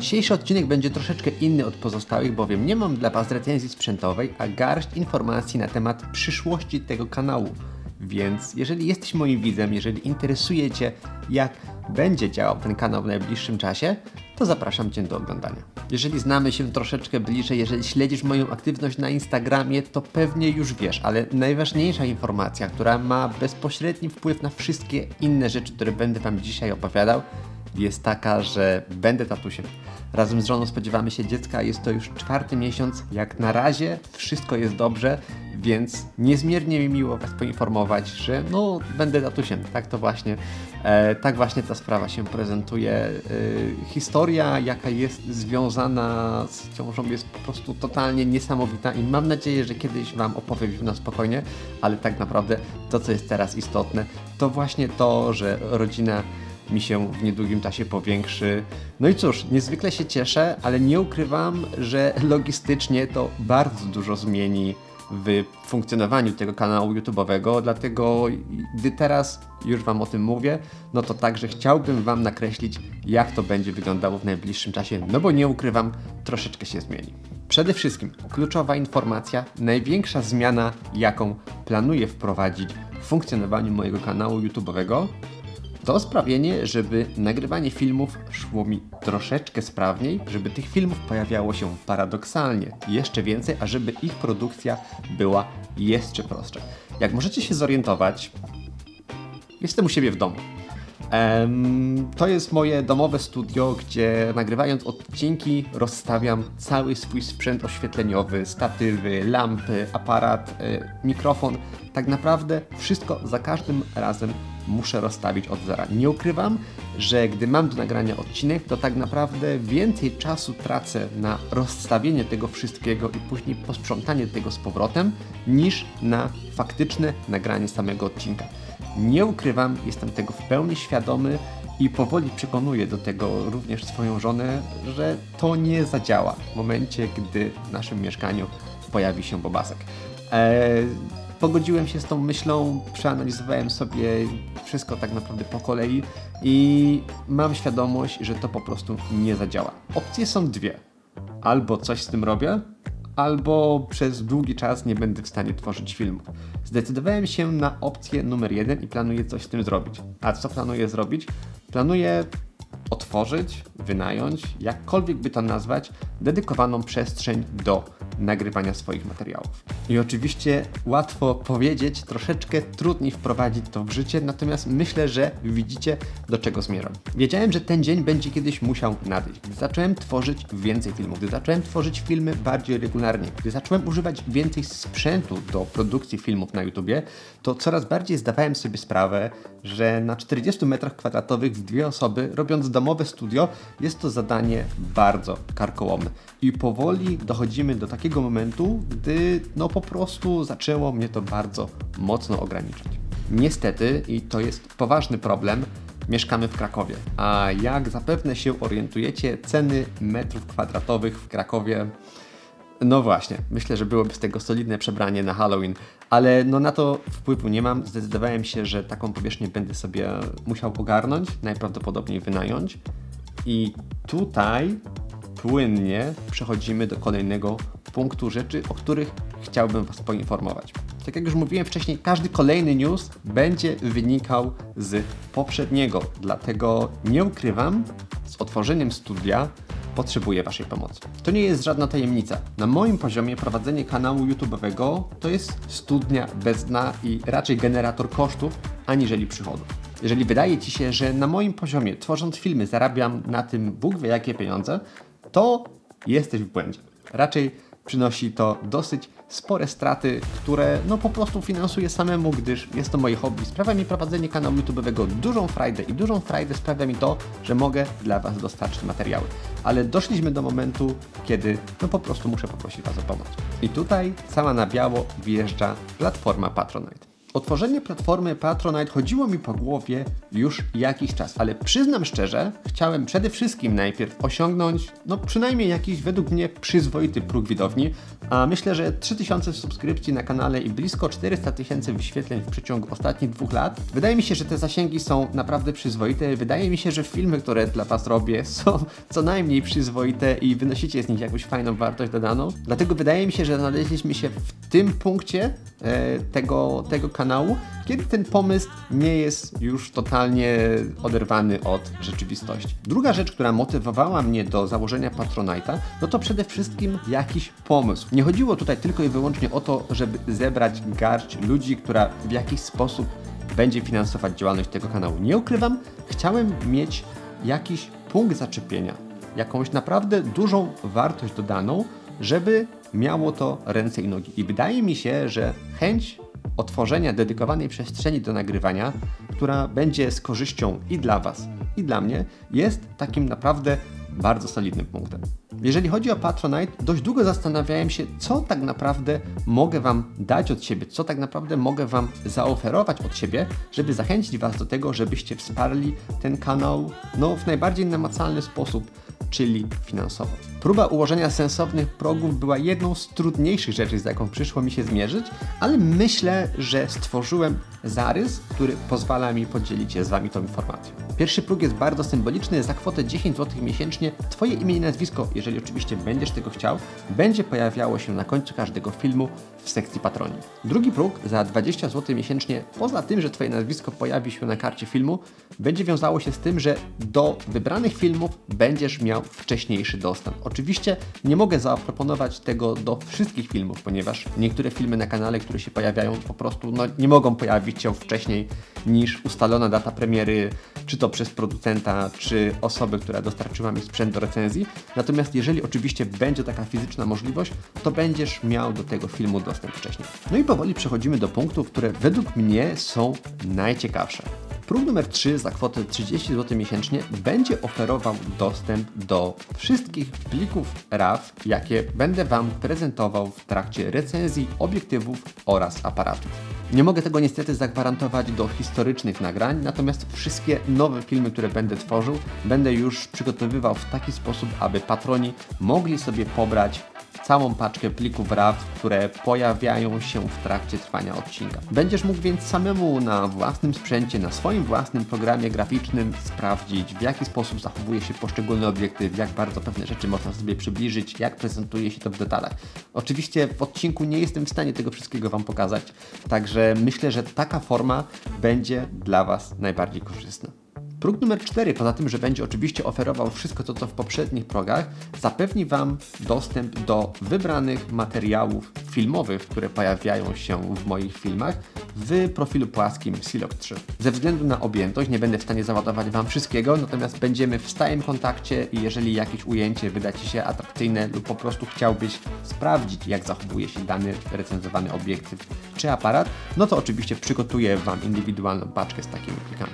Dzisiejszy odcinek będzie troszeczkę inny od pozostałych, bowiem nie mam dla Was recenzji sprzętowej, a garść informacji na temat przyszłości tego kanału. Więc jeżeli jesteś moim widzem, jeżeli interesuje Cię, jak będzie działał ten kanał w najbliższym czasie, to zapraszam Cię do oglądania. Jeżeli znamy się troszeczkę bliżej, jeżeli śledzisz moją aktywność na Instagramie, to pewnie już wiesz, ale najważniejsza informacja, która ma bezpośredni wpływ na wszystkie inne rzeczy, które będę Wam dzisiaj opowiadał, jest taka, że będę tatusiem. Razem z żoną spodziewamy się dziecka, jest to już 4. miesiąc. Jak na razie wszystko jest dobrze, więc niezmiernie mi miło Was poinformować, że będę tatusiem. Tak właśnie ta sprawa się prezentuje. Historia, jaka jest związana z ciążą, jest po prostu totalnie niesamowita i mam nadzieję, że kiedyś Wam opowiem już na spokojnie, ale tak naprawdę to, co jest teraz istotne, to właśnie to, że rodzina mi się w niedługim czasie powiększy. No i cóż, niezwykle się cieszę, ale nie ukrywam, że logistycznie to bardzo dużo zmieni w funkcjonowaniu tego kanału YouTube'owego, dlatego gdy teraz już Wam o tym mówię, no to także chciałbym Wam nakreślić, jak to będzie wyglądało w najbliższym czasie, no bo nie ukrywam, troszeczkę się zmieni. Przede wszystkim kluczowa informacja, największa zmiana, jaką planuję wprowadzić w funkcjonowaniu mojego kanału YouTube'owego, to sprawienie, żeby nagrywanie filmów szło mi troszeczkę sprawniej, żeby tych filmów pojawiało się paradoksalnie jeszcze więcej, a żeby ich produkcja była jeszcze prostsza. Jak możecie się zorientować, jestem u siebie w domu. To jest moje domowe studio, gdzie nagrywając odcinki rozstawiam cały swój sprzęt oświetleniowy, statywy, lampy, aparat, mikrofon. Tak naprawdę wszystko za każdym razem muszę rozstawić od zera. Nie ukrywam, że gdy mam do nagrania odcinek, to tak naprawdę więcej czasu tracę na rozstawienie tego wszystkiego i później posprzątanie tego z powrotem, niż na faktyczne nagranie samego odcinka. Nie ukrywam, jestem tego w pełni świadomy i powoli przekonuję do tego również swoją żonę, że to nie zadziała w momencie, gdy w naszym mieszkaniu pojawi się bobasek. Pogodziłem się z tą myślą, przeanalizowałem sobie wszystko tak naprawdę po kolei i mam świadomość, że to po prostu nie zadziała. Opcje są dwie. Albo coś z tym robię, albo przez długi czas nie będę w stanie tworzyć filmów. Zdecydowałem się na opcję numer 1 i planuję coś z tym zrobić. A co planuję zrobić? Planuję otworzyć, wynająć, jakkolwiek by to nazwać, dedykowaną przestrzeń do nagrywania swoich materiałów. I oczywiście łatwo powiedzieć, troszeczkę trudniej wprowadzić to w życie, natomiast myślę, że widzicie, do czego zmierzam. Wiedziałem, że ten dzień będzie kiedyś musiał nadejść. Gdy zacząłem tworzyć więcej filmów, gdy zacząłem tworzyć filmy bardziej regularnie, gdy zacząłem używać więcej sprzętu do produkcji filmów na YouTubie, to coraz bardziej zdawałem sobie sprawę, że na 40 m2 w 2 osoby, robiąc domowe studio, jest to zadanie bardzo karkołomne. I powoli dochodzimy do takiego momentu, gdy po prostu zaczęło mnie to bardzo mocno ograniczać. Niestety, i to jest poważny problem, mieszkamy w Krakowie, a jak zapewne się orientujecie, ceny metrów kwadratowych w Krakowie, no właśnie, myślę, że byłoby z tego solidne przebranie na Halloween, ale na to wpływu nie mam. Zdecydowałem się, że taką powierzchnię będę sobie musiał ogarnąć, najprawdopodobniej wynająć i tutaj płynnie przechodzimy do kolejnego punktu rzeczy, o których chciałbym Was poinformować. Tak jak już mówiłem wcześniej, każdy kolejny news będzie wynikał z poprzedniego, dlatego nie ukrywam, z otworzeniem studia potrzebuję Waszej pomocy. To nie jest żadna tajemnica. Na moim poziomie prowadzenie kanału YouTube'owego to jest studnia bez dna i raczej generator kosztów, aniżeli przychodów. Jeżeli wydaje Ci się, że na moim poziomie, tworząc filmy, zarabiam na tym Bóg wie jakie pieniądze, to jesteś w błędzie. Raczej przynosi to dosyć spore straty, które po prostu finansuję samemu, gdyż jest to moje hobby. Sprawia mi prowadzenie kanału YouTube'owego dużą frajdę i dużą frajdę sprawia mi to, że mogę dla Was dostarczyć materiały. Ale doszliśmy do momentu, kiedy po prostu muszę poprosić Was o pomoc. I tutaj cała na biało wjeżdża platforma Patronite. Otworzenie platformy Patronite chodziło mi po głowie już jakiś czas, ale przyznam szczerze, chciałem przede wszystkim najpierw osiągnąć, przynajmniej jakiś według mnie przyzwoity próg widowni, a myślę, że 3000 subskrypcji na kanale i blisko 400 000 wyświetleń w przeciągu ostatnich 2 lat. Wydaje mi się, że te zasięgi są naprawdę przyzwoite. Wydaje mi się, że filmy, które dla Was robię, są co najmniej przyzwoite i wynosicie z nich jakąś fajną wartość dodaną. Dlatego wydaje mi się, że znaleźliśmy się w tym punkcie tego kanału, kiedy ten pomysł nie jest już totalnie oderwany od rzeczywistości. Druga rzecz, która motywowała mnie do założenia Patronite'a, to przede wszystkim jakiś pomysł. Nie chodziło tutaj tylko i wyłącznie o to, żeby zebrać garść ludzi, która w jakiś sposób będzie finansować działalność tego kanału. Nie ukrywam, chciałem mieć jakiś punkt zaczepienia, jakąś naprawdę dużą wartość dodaną, żeby miało to ręce i nogi. I wydaje mi się, że chęć otworzenia dedykowanej przestrzeni do nagrywania, która będzie z korzyścią i dla Was, i dla mnie, jest takim naprawdę bardzo solidnym punktem. Jeżeli chodzi o Patronite, dość długo zastanawiałem się, co tak naprawdę mogę Wam dać od siebie, co tak naprawdę mogę Wam zaoferować od siebie, żeby zachęcić Was do tego, żebyście wsparli ten kanał w najbardziej namacalny sposób, czyli finansowo. Próba ułożenia sensownych progów była jedną z trudniejszych rzeczy, z jaką przyszło mi się zmierzyć, ale myślę, że stworzyłem zarys, który pozwala mi podzielić się z Wami tą informacją. Pierwszy próg jest bardzo symboliczny. Za kwotę 10 zł miesięcznie Twoje imię i nazwisko, jeżeli oczywiście będziesz tego chciał, będzie pojawiało się na końcu każdego filmu w sekcji patroni. Drugi próg za 20 zł miesięcznie, poza tym, że Twoje nazwisko pojawi się na karcie filmu, będzie wiązało się z tym, że do wybranych filmów będziesz miał wcześniejszy dostęp. Oczywiście nie mogę zaproponować tego do wszystkich filmów, ponieważ niektóre filmy na kanale, które się pojawiają, po prostu nie mogą pojawić się wcześniej niż ustalona data premiery, czy to przez producenta, czy osobę, która dostarczyła mi sprzęt do recenzji. Natomiast jeżeli oczywiście będzie taka fizyczna możliwość, to będziesz miał do tego filmu dostęp wcześniej. No i powoli przechodzimy do punktów, które według mnie są najciekawsze. Próg numer 3 za kwotę 30 zł miesięcznie będzie oferował dostęp do wszystkich plików RAW, jakie będę Wam prezentował w trakcie recenzji obiektywów oraz aparatów. Nie mogę tego niestety zagwarantować do historycznych nagrań, natomiast wszystkie nowe filmy, które będę tworzył, będę już przygotowywał w taki sposób, aby patroni mogli sobie pobrać całą paczkę plików RAW, które pojawiają się w trakcie trwania odcinka. Będziesz mógł więc samemu na własnym sprzęcie, na swoim własnym programie graficznym sprawdzić, w jaki sposób zachowuje się poszczególny obiektyw, jak bardzo pewne rzeczy można sobie przybliżyć, jak prezentuje się to w detalach. Oczywiście w odcinku nie jestem w stanie tego wszystkiego Wam pokazać, także myślę, że taka forma będzie dla Was najbardziej korzystna. Próg numer 4, poza tym, że będzie oczywiście oferował wszystko to, co w poprzednich progach, zapewni Wam dostęp do wybranych materiałów filmowych, które pojawiają się w moich filmach w profilu płaskim Silog 3. Ze względu na objętość nie będę w stanie załadować Wam wszystkiego, natomiast będziemy w stałym kontakcie i jeżeli jakieś ujęcie wyda Ci się atrakcyjne lub po prostu chciałbyś sprawdzić, jak zachowuje się dany recenzowany obiektyw czy aparat, no to oczywiście przygotuję Wam indywidualną paczkę z takimi plikami.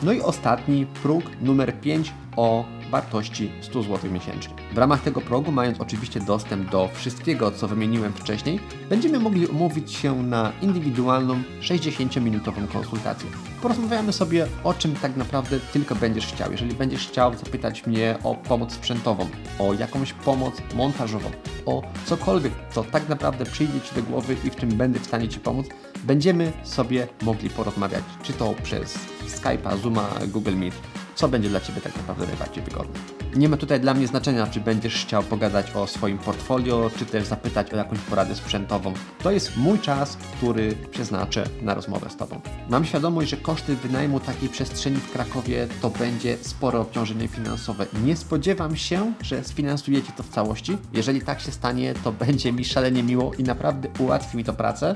No i ostatni próg numer 5 o wartości 100 zł miesięcznie. W ramach tego progu, mając oczywiście dostęp do wszystkiego, co wymieniłem wcześniej, będziemy mogli umówić się na indywidualną 60-minutową konsultację. Porozmawiamy sobie o czym tak naprawdę tylko będziesz chciał. Jeżeli będziesz chciał zapytać mnie o pomoc sprzętową, o jakąś pomoc montażową, o cokolwiek, co tak naprawdę przyjdzie Ci do głowy i w czym będę w stanie Ci pomóc, będziemy sobie mogli porozmawiać, czy to przez Skype'a, Zooma, Google Meet, co będzie dla Ciebie tak naprawdę najbardziej wygodne. Nie ma tutaj dla mnie znaczenia, czy będziesz chciał pogadać o swoim portfolio, czy też zapytać o jakąś poradę sprzętową. To jest mój czas, który przeznaczę na rozmowę z Tobą. Mam świadomość, że koszty wynajmu takiej przestrzeni w Krakowie to będzie spore obciążenie finansowe. Nie spodziewam się, że sfinansujecie to w całości. Jeżeli tak się stanie, to będzie mi szalenie miło i naprawdę ułatwi mi to pracę.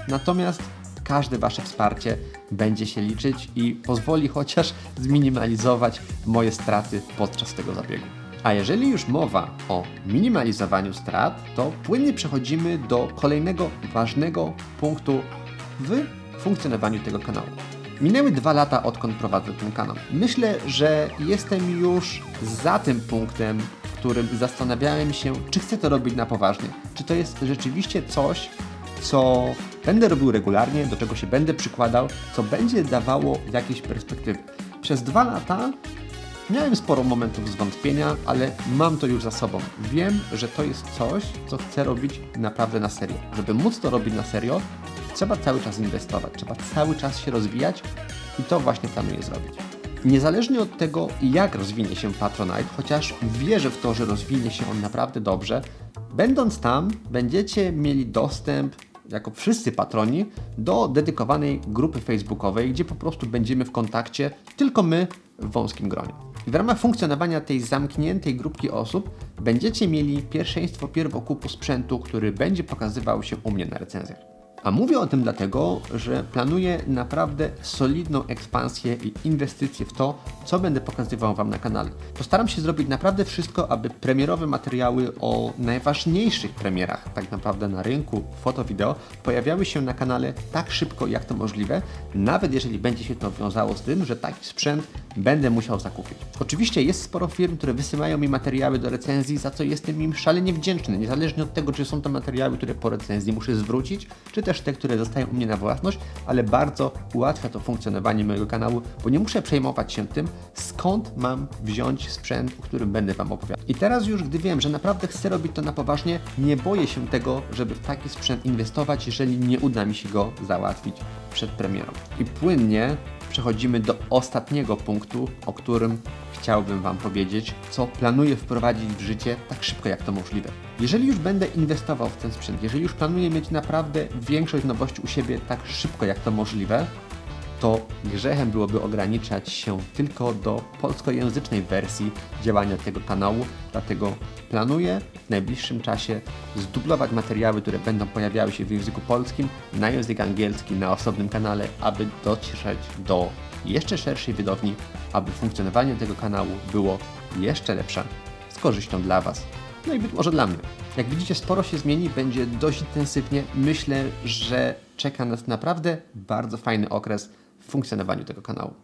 Natomiast każde Wasze wsparcie będzie się liczyć i pozwoli chociaż zminimalizować moje straty podczas tego zabiegu. A jeżeli już mowa o minimalizowaniu strat, to płynnie przechodzimy do kolejnego ważnego punktu w funkcjonowaniu tego kanału. Minęły 2 lata, odkąd prowadzę ten kanał. Myślę, że jestem już za tym punktem, w którym zastanawiałem się, czy chcę to robić na poważnie. Czy to jest rzeczywiście coś, co będę robił regularnie, do czego się będę przykładał, co będzie dawało jakieś perspektywy. Przez 2 lata miałem sporo momentów zwątpienia, ale mam to już za sobą. Wiem, że to jest coś, co chcę robić naprawdę na serio. Żeby móc to robić na serio, trzeba cały czas inwestować, trzeba cały czas się rozwijać i to właśnie planuję zrobić. Niezależnie od tego, jak rozwinie się Patronite, chociaż wierzę w to, że rozwinie się on naprawdę dobrze, będąc tam, będziecie mieli dostęp, jako wszyscy patroni, do dedykowanej grupy facebookowej, gdzie po prostu będziemy w kontakcie tylko my w wąskim gronie. I w ramach funkcjonowania tej zamkniętej grupki osób będziecie mieli pierwszeństwo pierwokupu sprzętu, który będzie pokazywał się u mnie na recenzjach. A mówię o tym dlatego, że planuję naprawdę solidną ekspansję i inwestycje w to, co będę pokazywał Wam na kanale. Postaram się zrobić naprawdę wszystko, aby premierowe materiały o najważniejszych premierach tak naprawdę na rynku foto-wideo pojawiały się na kanale tak szybko, jak to możliwe, nawet jeżeli będzie się to wiązało z tym, że taki sprzęt będę musiał zakupić. Oczywiście jest sporo firm, które wysyłają mi materiały do recenzji, za co jestem im szalenie wdzięczny, niezależnie od tego, czy są to materiały, które po recenzji muszę zwrócić, czy też te, które zostają u mnie na własność, ale bardzo ułatwia to funkcjonowanie mojego kanału, bo nie muszę przejmować się tym, skąd mam wziąć sprzęt, o którym będę Wam opowiadał. I teraz już, gdy wiem, że naprawdę chcę robić to na poważnie, nie boję się tego, żeby w taki sprzęt inwestować, jeżeli nie uda mi się go załatwić przed premierą. I płynnie przechodzimy do ostatniego punktu, o którym chciałbym Wam powiedzieć, co planuję wprowadzić w życie tak szybko, jak to możliwe. Jeżeli już będę inwestował w ten sprzęt, jeżeli już planuję mieć naprawdę większość nowości u siebie tak szybko, jak to możliwe, to grzechem byłoby ograniczać się tylko do polskojęzycznej wersji działania tego kanału, dlatego planuję w najbliższym czasie zdublować materiały, które będą pojawiały się w języku polskim, na język angielski, na osobnym kanale, aby dotrzeć do jeszcze szerszej widowni, aby funkcjonowanie tego kanału było jeszcze lepsze, z korzyścią dla Was, no i być może dla mnie. Jak widzicie, sporo się zmieni, będzie dość intensywnie. Myślę, że czeka nas naprawdę bardzo fajny okres w funkcjonowaniu tego kanału.